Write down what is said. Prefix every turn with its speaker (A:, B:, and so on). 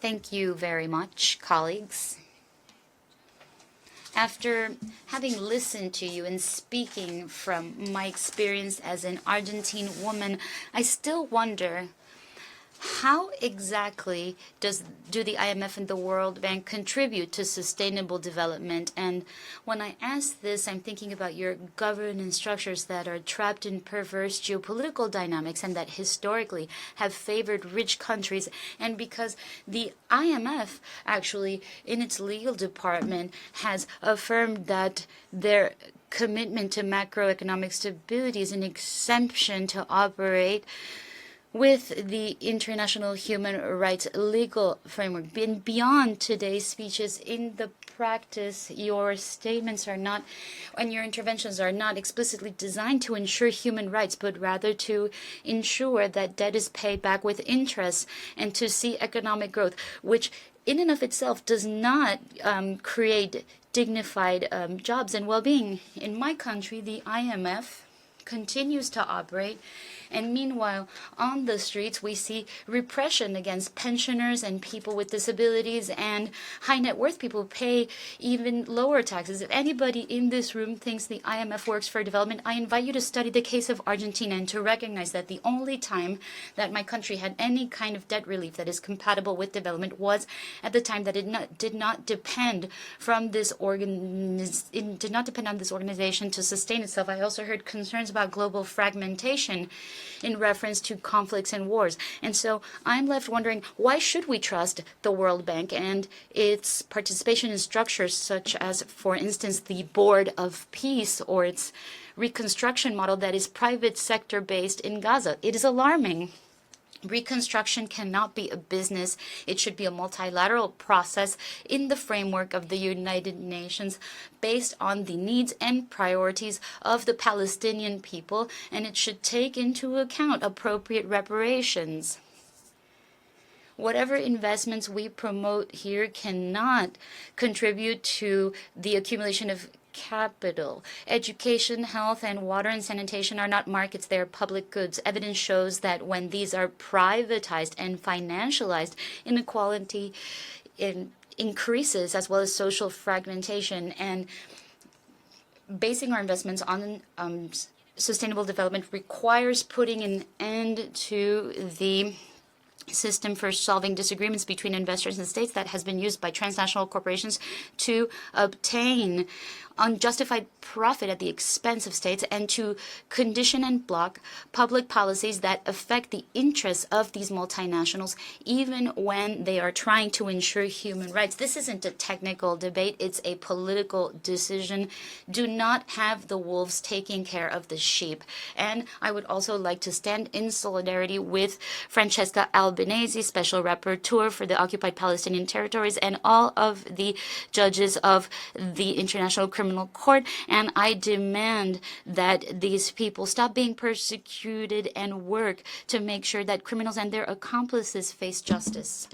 A: Thank you very much, colleagues. After having listened to you and speaking from my experience as an Argentine woman, I still wonder, how exactly do the IMF and the World Bank contribute to sustainable development? And when I ask this, I'm thinking about your governance structures that are trapped in perverse geopolitical dynamics and that historically have favored rich countries. And because the IMF actually, in its legal department, has affirmed that their commitment to macroeconomic stability is an exemption to operate with the international human rights legal framework. Beyond today's speeches, in the practice, your statements are not, and your interventions are not explicitly designed to ensure human rights, but rather to ensure that debt is paid back with interest and to see economic growth, which in and of itself does not create dignified jobs and well-being. In my country, the IMF continues to operate, and meanwhile, on the streets, we see repression against pensioners and people with disabilities, and high net worth people pay even lower taxes. If anybody in this room thinks the IMF works for development, I invite you to study the case of Argentina and to recognize that the only time that my country had any kind of debt relief that is compatible with development was at the time that it did not depend on this organization to sustain itself. I also heard concerns about global fragmentation in reference to conflicts and wars. And so I'm left wondering, why should we trust the World Bank and its participation in structures such as, for instance, the Board of Peace or its reconstruction model that is private sector based in Gaza? It is alarming. Reconstruction cannot be a business. It should be a multilateral process in the framework of the United Nations based on the needs and priorities of the Palestinian people, and it should take into account appropriate reparations. Whatever investments we promote here cannot contribute to the accumulation of capital. Education, health, and water and sanitation are not markets, they are public goods. Evidence shows that when these are privatized and financialized, inequality increases as well as social fragmentation. And basing our investments on sustainable development requires putting an end to the system for solving disagreements between investors and states that has been used by transnational corporations to obtain unjustified profit at the expense of states and to condition and block public policies that affect the interests of these multinationals, even when they are trying to ensure human rights. This isn't a technical debate, it's a political decision. Do not have the wolves taking care of the sheep. And I would also like to stand in solidarity with Francesca Albanese, Special Rapporteur for the Occupied Palestinian Territories, and all of the judges of the International Criminal Court, and I demand that these people stop being persecuted and work to make sure that criminals and their accomplices face justice.